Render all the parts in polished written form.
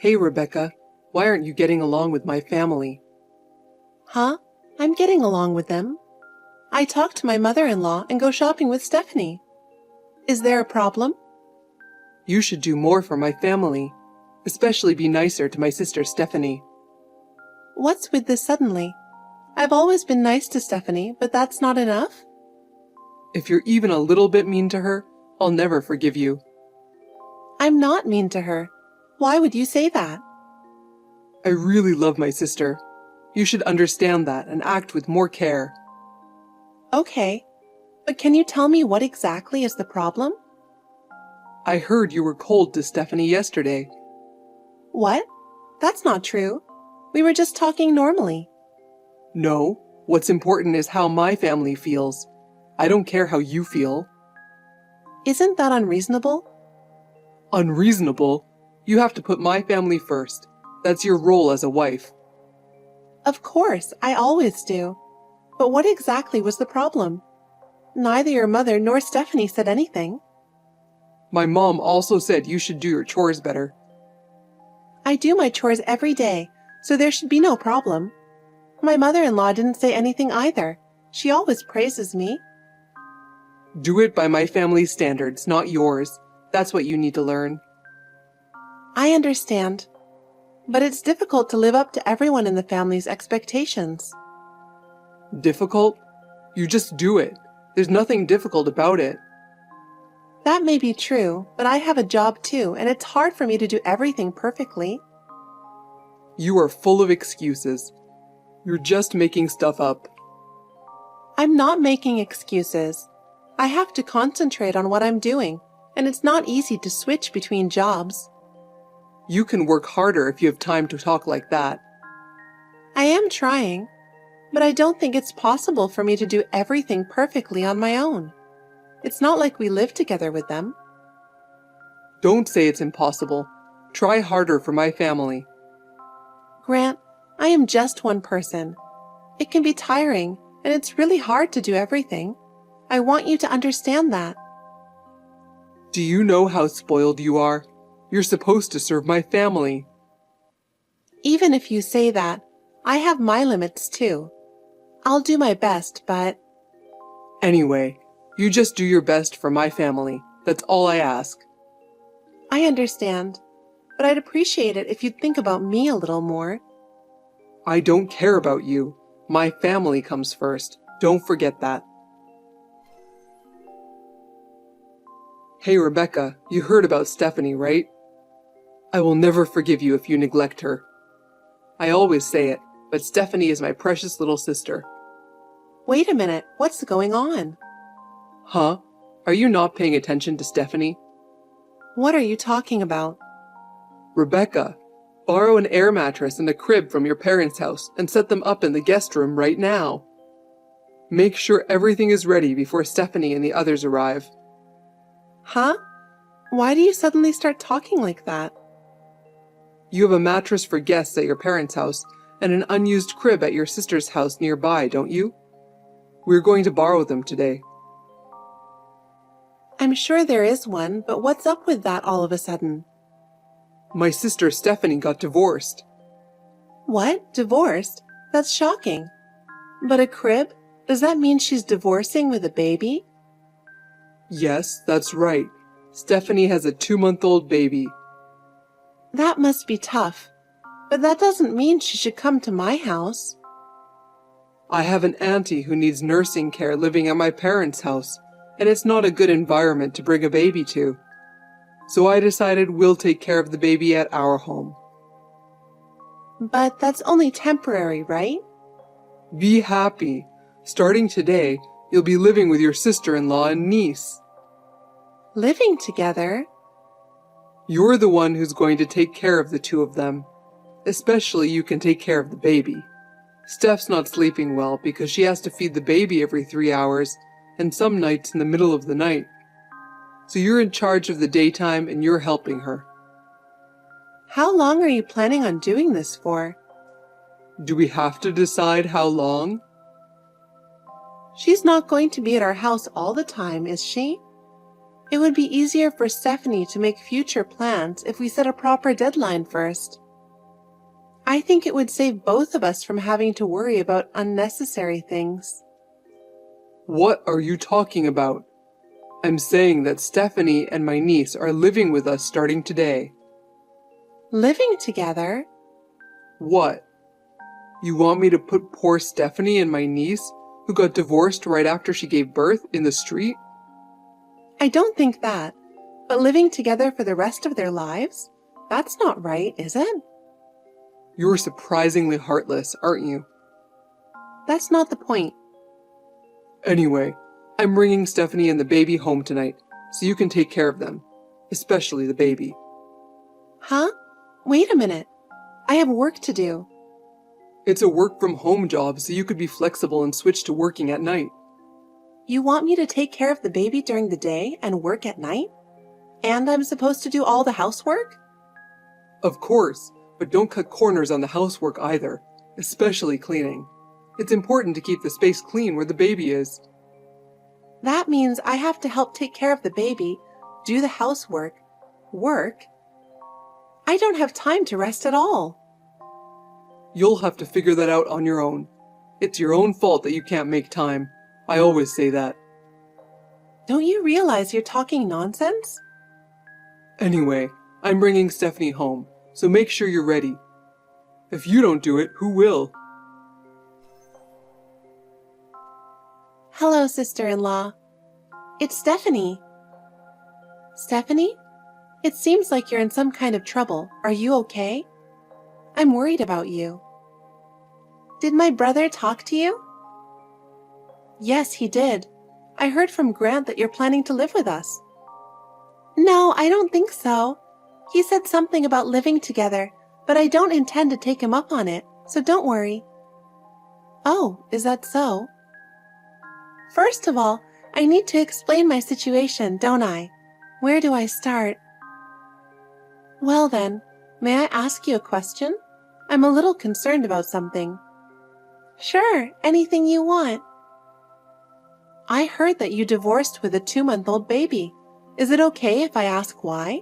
Hey, Rebecca, why aren't you getting along with my family? Huh? I'm getting along with them. I talk to my mother-in-law and go shopping with Stephanie. Is there a problem? You should do more for my family, especially be nicer to my sister Stephanie. What's with this suddenly? I've always been nice to Stephanie, but that's not enough? If you're even a little bit mean to her, I'll never forgive you. I'm not mean to her. Why would you say that? I really love my sister. You should understand that and act with more care. Okay, but can you tell me what exactly is the problem? I heard you were cold to Stephanie yesterday. What? That's not true. We were just talking normally. No, what's important is how my family feels. I don't care how you feel. Isn't that unreasonable? Unreasonable? You have to put my family first. That's your role as a wife. Of course, I always do. But what exactly was the problem? Neither your mother nor Stephanie said anything. My mom also said you should do your chores better. I do my chores every day, so there should be no problem. My mother-in-law didn't say anything either. She always praises me. Do it by my family's standards, not yours. That's what you need to learn. I understand. But it's difficult to live up to everyone in the family's expectations. Difficult? You just do it. There's nothing difficult about it. That may be true, but I have a job too, and it's hard for me to do everything perfectly. You are full of excuses. You're just making stuff up. I'm not making excuses. I have to concentrate on what I'm doing, and it's not easy to switch between jobs. You can work harder if you have time to talk like that. I am trying, but I don't think it's possible for me to do everything perfectly on my own. It's not like we live together with them. Don't say it's impossible. Try harder for my family. Grant, I am just one person. It can be tiring, and it's really hard to do everything. I want you to understand that. Do you know how spoiled you are? You're supposed to serve my family. Even if you say that, I have my limits too. I'll do my best, but... Anyway, you just do your best for my family. That's all I ask. I understand, but I'd appreciate it if you'd think about me a little more. I don't care about you. My family comes first. Don't forget that. Hey, Rebecca, you heard about Stephanie, right? I will never forgive you if you neglect her. I always say it, but Stephanie is my precious little sister. Wait a minute, what's going on? Huh? Are you not paying attention to Stephanie? What are you talking about? Rebecca, borrow an air mattress and a crib from your parents' house and set them up in the guest room right now. Make sure everything is ready before Stephanie and the others arrive. Huh? Why do you suddenly start talking like that? You have a mattress for guests at your parents' house and an unused crib at your sister's house nearby, don't you? We're going to borrow them today. I'm sure there is one, but what's up with that all of a sudden? My sister Stephanie got divorced. What? Divorced? That's shocking. But a crib? Does that mean she's divorcing with a baby? Yes, that's right. Stephanie has a 2-month-old baby. That must be tough. But that doesn't mean she should come to my house. I have an auntie who needs nursing care living at my parents' house, and it's not a good environment to bring a baby to. So I decided we'll take care of the baby at our home. But that's only temporary, right? Be happy. Starting today, you'll be living with your sister-in-law and niece. Living together? You're the one who's going to take care of the two of them. Especially you can take care of the baby. Steph's not sleeping well because she has to feed the baby every 3 hours, and some nights in the middle of the night. So you're in charge of the daytime and you're helping her. How long are you planning on doing this for? Do we have to decide how long? She's not going to be at our house all the time, is she? It would be easier for Stephanie to make future plans if we set a proper deadline first. I think it would save both of us from having to worry about unnecessary things. What are you talking about? I'm saying that Stephanie and my niece are living with us starting today. Living together? What? You want me to put poor Stephanie and my niece, who got divorced right after she gave birth, in the street? I don't think that. But living together for the rest of their lives? That's not right, is it? You're surprisingly heartless, aren't you? That's not the point. Anyway, I'm bringing Stephanie and the baby home tonight, so you can take care of them, especially the baby. Huh? Wait a minute. I have work to do. It's a work-from-home job, so you could be flexible and switch to working at night. You want me to take care of the baby during the day and work at night? And I'm supposed to do all the housework? Of course, but don't cut corners on the housework either, especially cleaning. It's important to keep the space clean where the baby is. That means I have to help take care of the baby, do the housework, work. I don't have time to rest at all. You'll have to figure that out on your own. It's your own fault that you can't make time. I always say that. Don't you realize you're talking nonsense? Anyway, I'm bringing Stephanie home, so make sure you're ready. If you don't do it, who will? Hello, sister-in-law. It's Stephanie. Stephanie? It seems like you're in some kind of trouble. Are you okay? I'm worried about you. Did my brother talk to you? Yes, he did. I heard from Grant that you're planning to live with us. No, I don't think so. He said something about living together, but I don't intend to take him up on it, so don't worry. Oh, is that so? First of all, I need to explain my situation, don't I? Where do I start? Well then, may I ask you a question? I'm a little concerned about something. Sure, anything you want. I heard that you divorced with a 2-month-old baby. Is it okay if I ask why?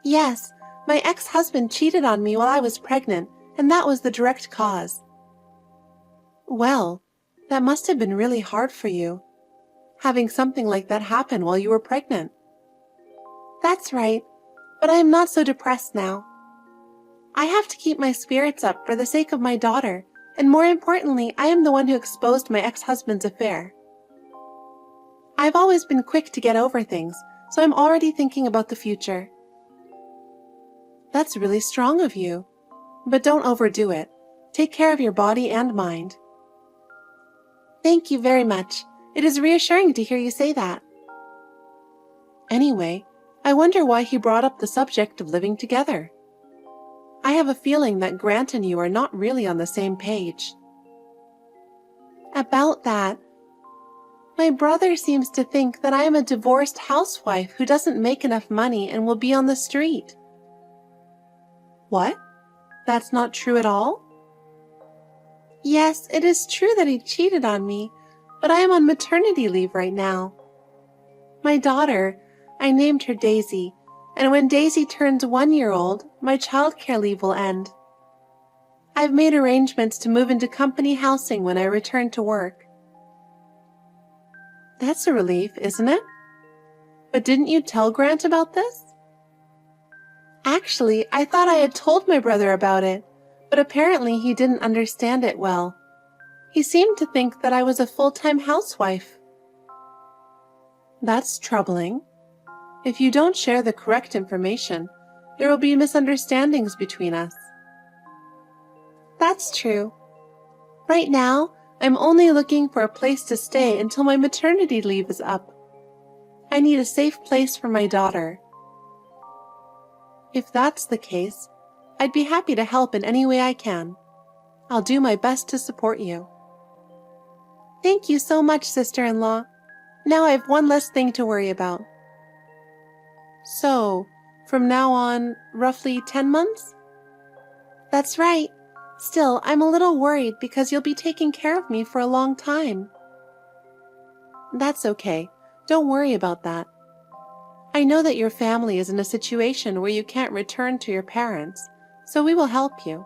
Yes, my ex-husband cheated on me while I was pregnant, and that was the direct cause. Well, that must have been really hard for you, having something like that happen while you were pregnant. That's right, but I am not so depressed now. I have to keep my spirits up for the sake of my daughter, and more importantly, I am the one who exposed my ex-husband's affair. I've always been quick to get over things, so I'm already thinking about the future. That's really strong of you, but don't overdo it. Take care of your body and mind. Thank you very much. It is reassuring to hear you say that. Anyway, I wonder why he brought up the subject of living together. I have a feeling that Grant and you are not really on the same page. About that, my brother seems to think that I am a divorced housewife who doesn't make enough money and will be on the street. What? That's not true at all? Yes, it is true that he cheated on me, but I am on maternity leave right now. My daughter, I named her Daisy, and when Daisy turns 1 year old, my childcare leave will end. I've made arrangements to move into company housing when I return to work. That's a relief, isn't it? But didn't you tell Grant about this? Actually, I thought I had told my brother about it, but apparently he didn't understand it well. He seemed to think that I was a full-time housewife. That's troubling. If you don't share the correct information, there will be misunderstandings between us. That's true. Right now, I'm only looking for a place to stay until my maternity leave is up. I need a safe place for my daughter. If that's the case, I'd be happy to help in any way I can. I'll do my best to support you. Thank you so much, sister-in-law. Now I have one less thing to worry about. So, from now on, roughly 10 months? That's right. Still, I'm a little worried because you'll be taking care of me for a long time. That's okay. Don't worry about that. I know that your family is in a situation where you can't return to your parents, so we will help you.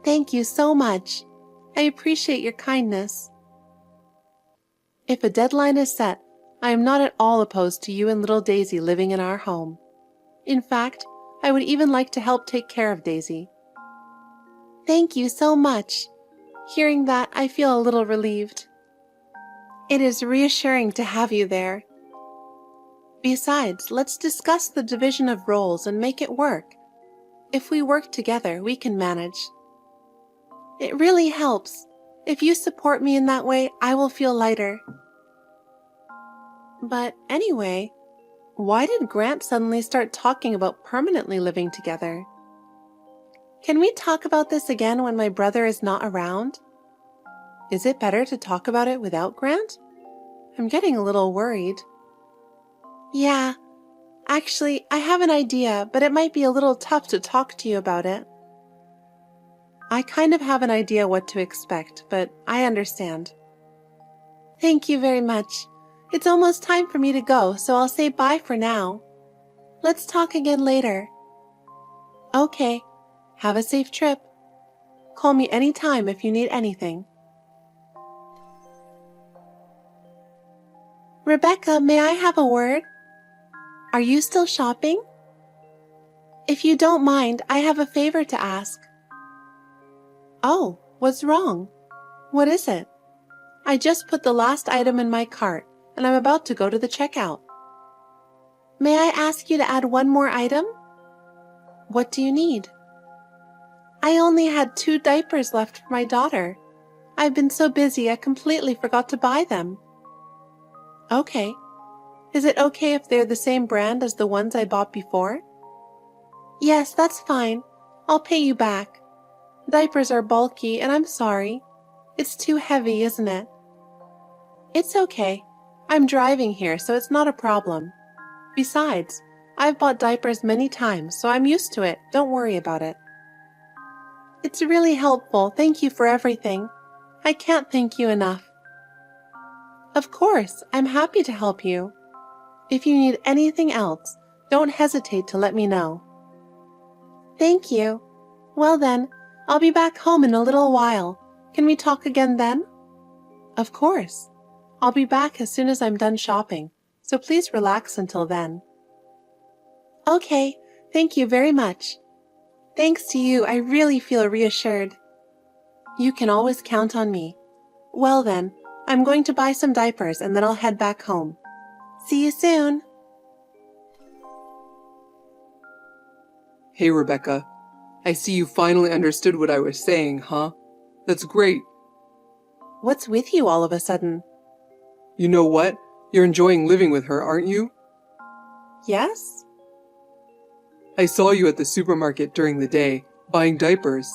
Thank you so much. I appreciate your kindness. If a deadline is set, I am not at all opposed to you and little Daisy living in our home. In fact, I would even like to help take care of Daisy. Thank you so much. Hearing that, I feel a little relieved. It is reassuring to have you there. Besides, let's discuss the division of roles and make it work. If we work together, we can manage. It really helps. If you support me in that way, I will feel lighter. But anyway, why did Grant suddenly start talking about permanently living together? Can we talk about this again when my brother is not around? Is it better to talk about it without Grant? I'm getting a little worried. Yeah, actually, I have an idea, but it might be a little tough to talk to you about it. I kind of have an idea what to expect, but I understand. Thank you very much. It's almost time for me to go, so I'll say bye for now. Let's talk again later. Okay, have a safe trip. Call me anytime if you need anything. Rebecca, may I have a word? Are you still shopping? If you don't mind, I have a favor to ask. Oh, what's wrong? What is it? I just put the last item in my cart, and I'm about to go to the checkout. May I ask you to add one more item? What do you need? I only had 2 diapers left for my daughter. I've been so busy I completely forgot to buy them. Okay. Is it okay if they're the same brand as the ones I bought before? Yes, that's fine. I'll pay you back. Diapers are bulky and I'm sorry. It's too heavy, isn't it? It's okay. I'm driving here, so it's not a problem. Besides, I've bought diapers many times, so I'm used to it. Don't worry about it. It's really helpful. Thank you for everything. I can't thank you enough. Of course, I'm happy to help you. If you need anything else, don't hesitate to let me know. Thank you. Well then, I'll be back home in a little while. Can we talk again then? Of course. I'll be back as soon as I'm done shopping, so please relax until then. Okay, thank you very much. Thanks to you, I really feel reassured. You can always count on me. Well then, I'm going to buy some diapers and then I'll head back home. See you soon. Hey, Rebecca. I see you finally understood what I was saying, huh? That's great. What's with you all of a sudden? You know what? You're enjoying living with her, aren't you? Yes? I saw you at the supermarket during the day, buying diapers.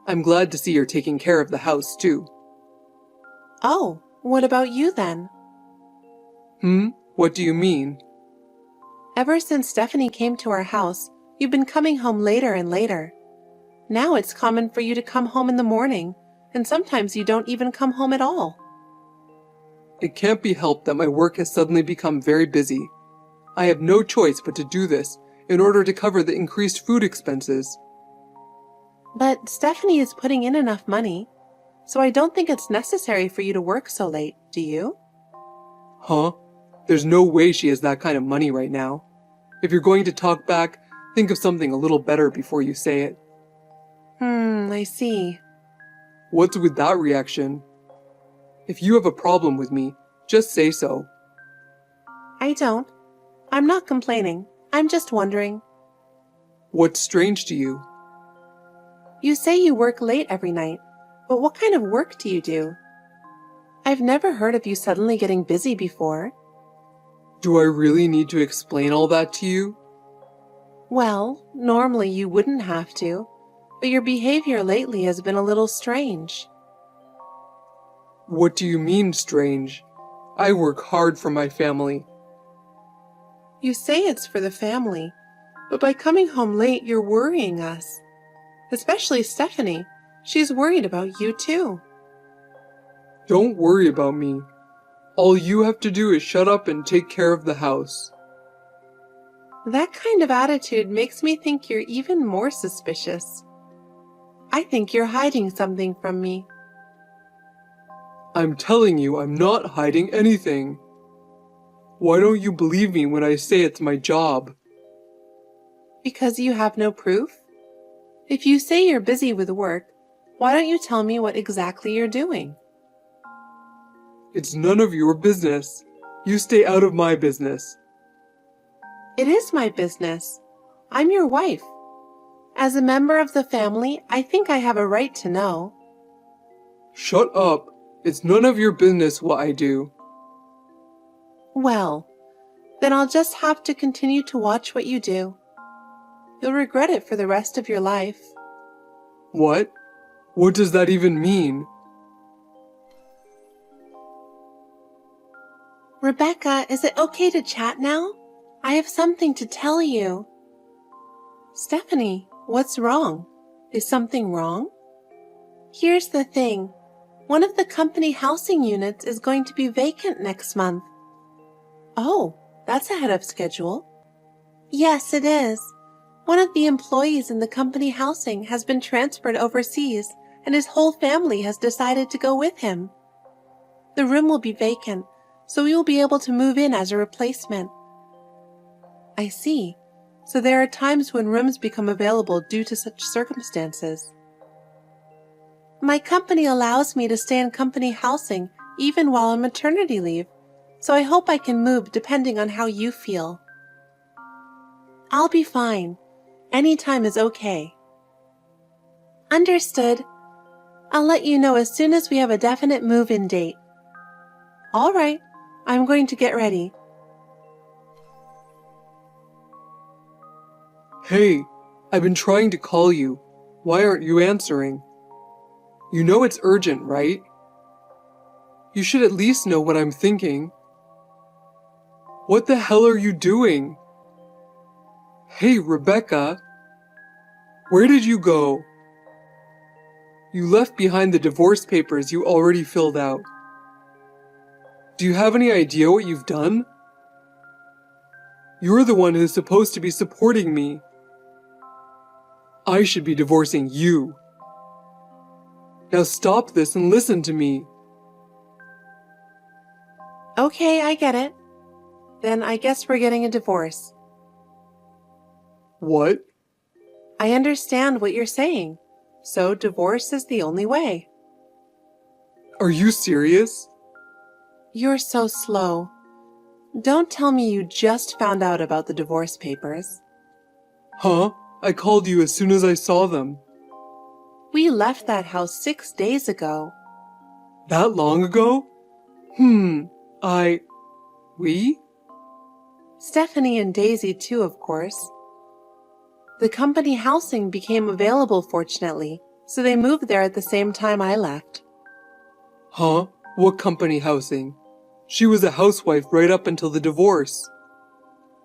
I'm glad to see you're taking care of the house, too. Oh, what about you then? What do you mean? Ever since Stephanie came to our house, you've been coming home later and later. Now it's common for you to come home in the morning, and sometimes you don't even come home at all. It can't be helped that my work has suddenly become very busy. I have no choice but to do this in order to cover the increased food expenses. But Stephanie is putting in enough money, so I don't think it's necessary for you to work so late, do you? Huh? There's no way she has that kind of money right now. If you're going to talk back, think of something a little better before you say it. I see. What's with that reaction? If you have a problem with me, just say so. I don't. I'm not complaining. I'm just wondering. What's strange to you? You say you work late every night, but what kind of work do you do? I've never heard of you suddenly getting busy before. Do I really need to explain all that to you? Well, normally you wouldn't have to, but your behavior lately has been a little strange. What do you mean, strange? I work hard for my family. You say it's for the family, but by coming home late, you're worrying us. Especially Stephanie. She's worried about you too. Don't worry about me. All you have to do is shut up and take care of the house. That kind of attitude makes me think you're even more suspicious. I think you're hiding something from me. I'm telling you, I'm not hiding anything. Why don't you believe me when I say it's my job? Because you have no proof? If you say you're busy with work, why don't you tell me what exactly you're doing? It's none of your business. You stay out of my business. It is my business. I'm your wife. As a member of the family, I think I have a right to know. Shut up. It's none of your business what I do. Well, then I'll just have to continue to watch what you do. You'll regret it for the rest of your life. What? What does that even mean? Rebecca, is it okay to chat now? I have something to tell you. Stephanie, what's wrong? Is something wrong? Here's the thing. One of the company housing units is going to be vacant next month. Oh, that's ahead of schedule. Yes, it is. One of the employees in the company housing has been transferred overseas, and his whole family has decided to go with him. The room will be vacant, so we will be able to move in as a replacement. I see. So there are times when rooms become available due to such circumstances. My company allows me to stay in company housing even while on maternity leave, so I hope I can move depending on how you feel. I'll be fine. Any time is okay. Understood. I'll let you know as soon as we have a definite move-in date. All right, I'm going to get ready. Hey, I've been trying to call you. Why aren't you answering? You know it's urgent, right? You should at least know what I'm thinking. What the hell are you doing? Hey, Rebecca. Where did you go? You left behind the divorce papers you already filled out. Do you have any idea what you've done? You're the one who's supposed to be supporting me. I should be divorcing you. Now stop this and listen to me. Okay, I get it. Then I guess we're getting a divorce. What? I understand what you're saying. So divorce is the only way. Are you serious? You're so slow. Don't tell me you just found out about the divorce papers. Huh? I called you as soon as I saw them. We left that house 6 days ago. That long ago? We? Stephanie and Daisy too, of course. The company housing became available, fortunately, so they moved there at the same time I left. Huh? What company housing? She was a housewife right up until the divorce.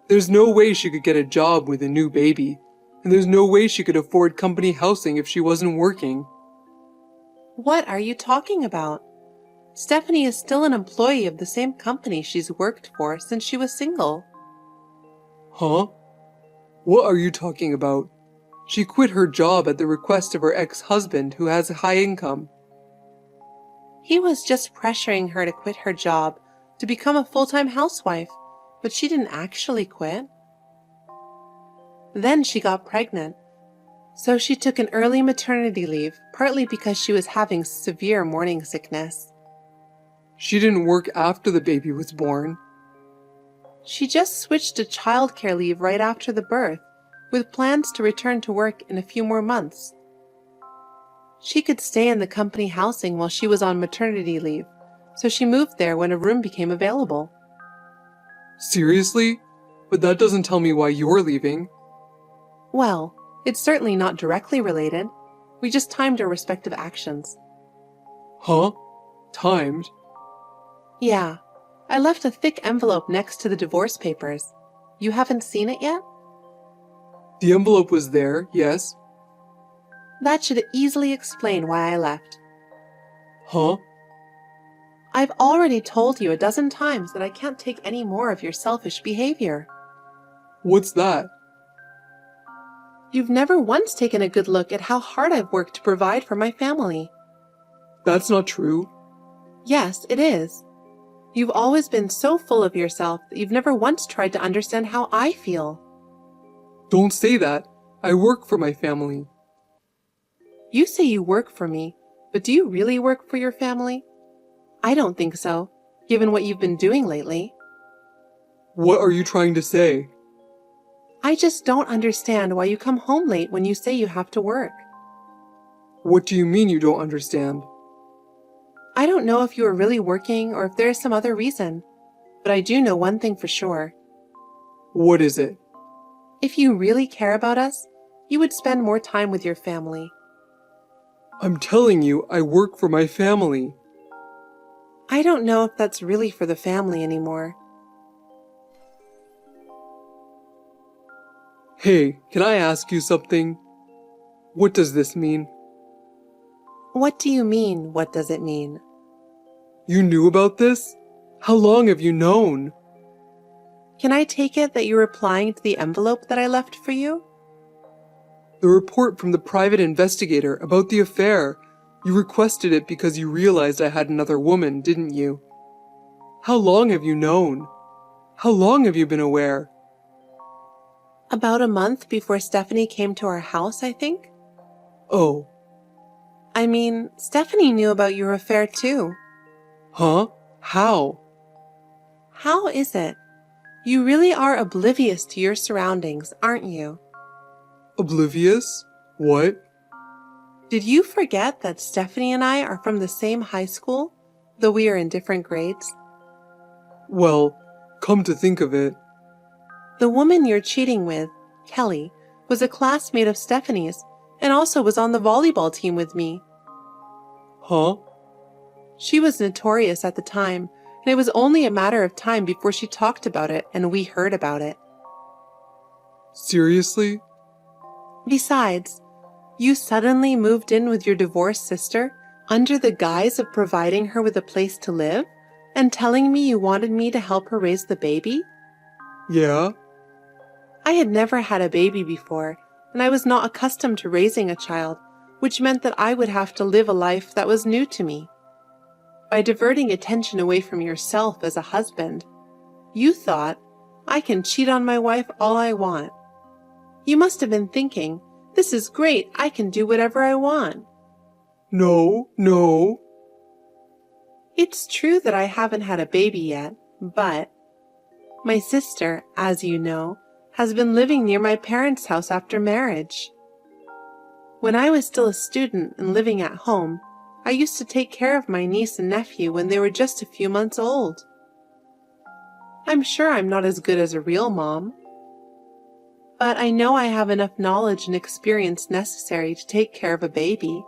There's no way she could get a job with a new baby, and there's no way she could afford company housing if she wasn't working. What are you talking about? Stephanie is still an employee of the same company she's worked for since she was single. Huh? What are you talking about? She quit her job at the request of her ex-husband who has a high income. He was just pressuring her to quit her job to become a full-time housewife, but she didn't actually quit. Then she got pregnant, so she took an early maternity leave, partly because she was having severe morning sickness. She didn't work after the baby was born. She just switched to childcare leave right after the birth, with plans to return to work in a few more months. She could stay in the company housing while she was on maternity leave, so she moved there when a room became available. Seriously? But that doesn't tell me why you're leaving. Well, it's certainly not directly related. We just timed our respective actions. Huh? Timed? Yeah, I left a thick envelope next to the divorce papers. You haven't seen it yet? The envelope was there, yes. That should easily explain why I left. Huh? I've already told you a dozen times that I can't take any more of your selfish behavior. What's that? You've never once taken a good look at how hard I've worked to provide for my family. That's not true. Yes, it is. You've always been so full of yourself that you've never once tried to understand how I feel. Don't say that. I work for my family. You say you work for me, but do you really work for your family? I don't think so, given what you've been doing lately. What are you trying to say? I just don't understand why you come home late when you say you have to work. What do you mean you don't understand? I don't know if you are really working or if there is some other reason, but I do know one thing for sure. What is it? If you really care about us, you would spend more time with your family. I'm telling you, I work for my family. I don't know if that's really for the family anymore. Hey, can I ask you something? What does this mean? What do you mean, what does it mean? You knew about this? How long have you known? Can I take it that you're replying to the envelope that I left for you? The report from the private investigator about the affair. You requested it because you realized I had another woman, didn't you? How long have you known? How long have you been aware? About a month before Stephanie came to our house, I think. Oh. I mean, Stephanie knew about your affair too. Huh? How? How is it? You really are oblivious to your surroundings, aren't you? Oblivious? What? Did you forget that Stephanie and I are from the same high school, though we are in different grades? Well, come to think of it. The woman you're cheating with, Kelly, was a classmate of Stephanie's and also was on the volleyball team with me. Huh? She was notorious at the time, and it was only a matter of time before she talked about it and we heard about it. Seriously? Besides, you suddenly moved in with your divorced sister under the guise of providing her with a place to live and telling me you wanted me to help her raise the baby? Yeah? I had never had a baby before, and I was not accustomed to raising a child, which meant that I would have to live a life that was new to me. By diverting attention away from yourself as a husband, you thought, I can cheat on my wife all I want. You must have been thinking, this is great, I can do whatever I want. No. It's true that I haven't had a baby yet, but my sister, as you know, has been living near my parents' house after marriage. When I was still a student and living at home, I used to take care of my niece and nephew when they were just a few months old. I'm sure I'm not as good as a real mom, but I know I have enough knowledge and experience necessary to take care of a baby.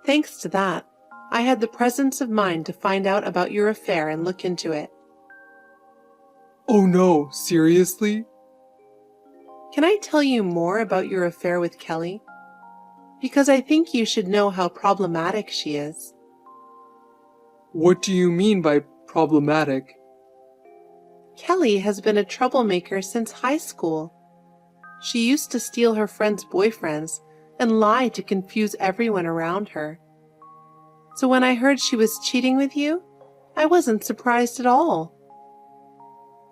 Thanks to that, I had the presence of mind to find out about your affair and look into it. Oh no, seriously? Can I tell you more about your affair with Kelly? Because I think you should know how problematic she is. What do you mean by problematic? Kelly has been a troublemaker since high school. She used to steal her friends' boyfriends and lie to confuse everyone around her. So when I heard she was cheating with you, I wasn't surprised at all.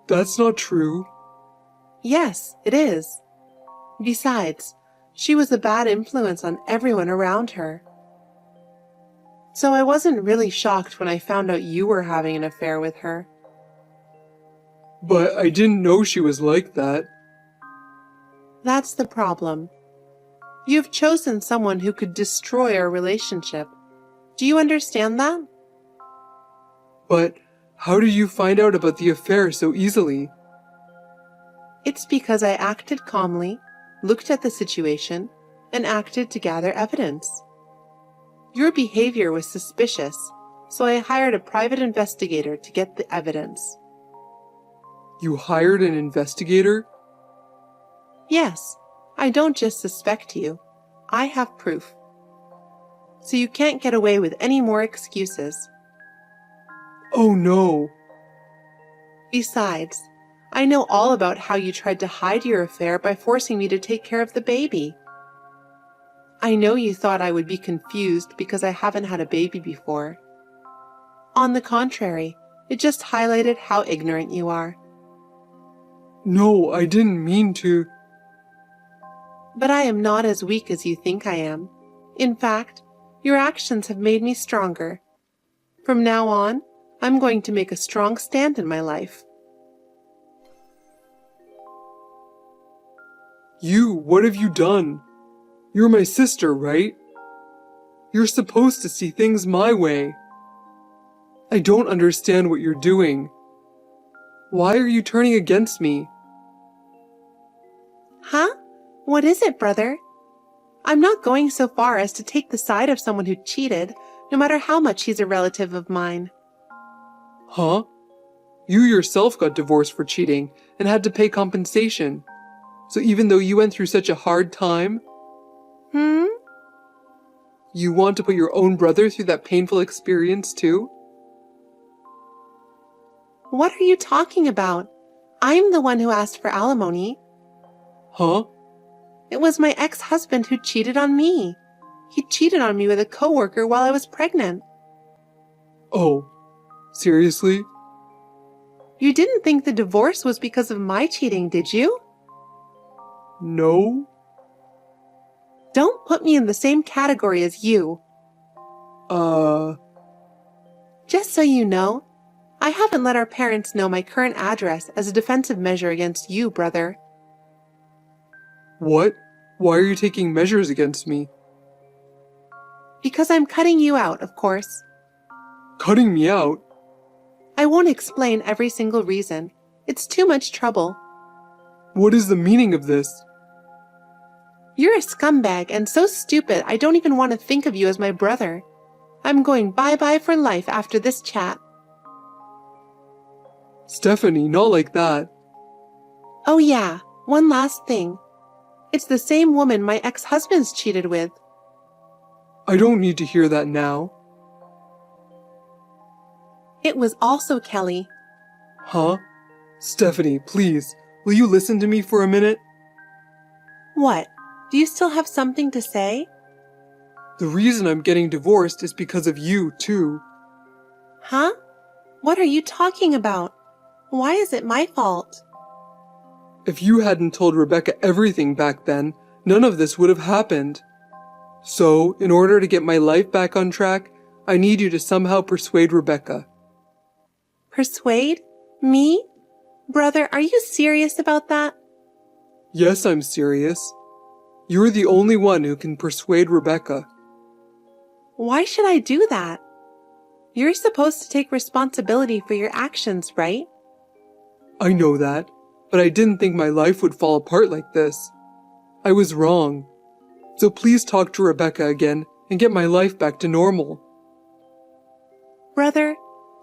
That's not true. Yes, it is. Besides, she was a bad influence on everyone around her. So I wasn't really shocked when I found out you were having an affair with her. But I didn't know she was like that. That's the problem. You've chosen someone who could destroy our relationship. Do you understand that? But how did you find out about the affair so easily? It's because I acted calmly, looked at the situation, and acted to gather evidence. Your behavior was suspicious, so I hired a private investigator to get the evidence. You hired an investigator? Yes, I don't just suspect you. I have proof. So you can't get away with any more excuses. Oh no. Besides, I know all about how you tried to hide your affair by forcing me to take care of the baby. I know you thought I would be confused because I haven't had a baby before. On the contrary, it just highlighted how ignorant you are. No, I didn't mean to. But I am not as weak as you think I am. In fact, your actions have made me stronger. From now on, I'm going to make a strong stand in my life. What have you done? You're my sister, right? You're supposed to see things my way. I don't understand what you're doing. Why are you turning against me? Huh? What is it, brother? I'm not going so far as to take the side of someone who cheated, no matter how much he's a relative of mine. Huh? You yourself got divorced for cheating and had to pay compensation. So even though you went through such a hard time, you want to put your own brother through that painful experience too? What are you talking about? I'm the one who asked for alimony. Huh? It was my ex-husband who cheated on me. He cheated on me with a coworker while I was pregnant. Oh, seriously? You didn't think the divorce was because of my cheating, did you? No? Don't put me in the same category as you. Just so you know, I haven't let our parents know my current address as a defensive measure against you, brother. What? Why are you taking measures against me? Because I'm cutting you out, of course. Cutting me out? I won't explain every single reason. It's too much trouble. What is the meaning of this? You're a scumbag and so stupid I don't even want to think of you as my brother. I'm going bye-bye for life after this chat. Stephanie, not like that. Oh yeah, one last thing. It's the same woman my ex-husband's cheated with. I don't need to hear that now. It was also Kelly. Huh? Stephanie, please, will you listen to me for a minute? What? Do you still have something to say? The reason I'm getting divorced is because of you, too. Huh? What are you talking about? Why is it my fault? If you hadn't told Rebecca everything back then, none of this would have happened. So, in order to get my life back on track, I need you to somehow persuade Rebecca. Persuade? Me? Brother, are you serious about that? Yes, I'm serious. You're the only one who can persuade Rebecca. Why should I do that? You're supposed to take responsibility for your actions, right? I know that, but I didn't think my life would fall apart like this. I was wrong. So please talk to Rebecca again and get my life back to normal. Brother,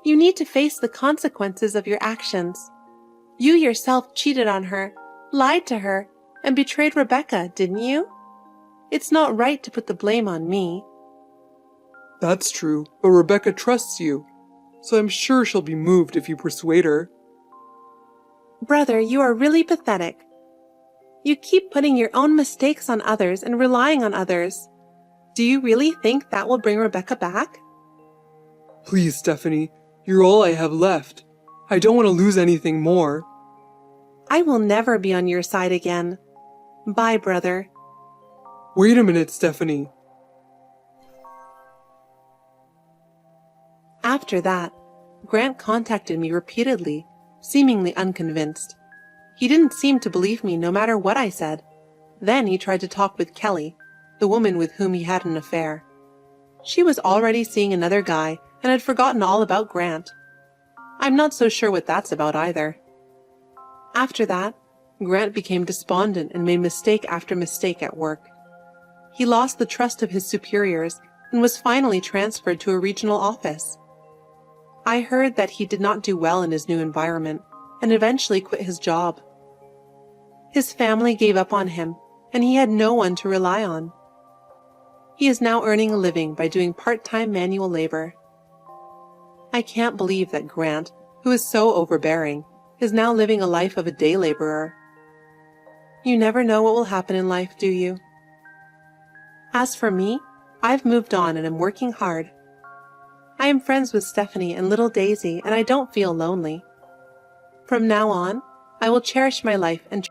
you need to face the consequences of your actions. You yourself cheated on her, lied to her, and betrayed Rebecca, didn't you? It's not right to put the blame on me. That's true, but Rebecca trusts you, so I'm sure she'll be moved if you persuade her. Brother, you are really pathetic. You keep putting your own mistakes on others and relying on others. Do you really think that will bring Rebecca back? Please, Stephanie, you're all I have left. I don't want to lose anything more. I will never be on your side again. Bye, brother. Wait a minute, Stephanie. After that, Grant contacted me repeatedly, seemingly unconvinced. He didn't seem to believe me no matter what I said. Then he tried to talk with Kelly, the woman with whom he had an affair. She was already seeing another guy and had forgotten all about Grant. I'm not so sure what that's about either. After that, Grant became despondent and made mistake after mistake at work. He lost the trust of his superiors and was finally transferred to a regional office. I heard that he did not do well in his new environment and eventually quit his job. His family gave up on him, and he had no one to rely on. He is now earning a living by doing part-time manual labor. I can't believe that Grant, who is so overbearing, is now living a life of a day laborer. You never know what will happen in life, do you? As for me, I've moved on and am working hard. I am friends with Stephanie and little Daisy, and I don't feel lonely. From now on, I will cherish my life and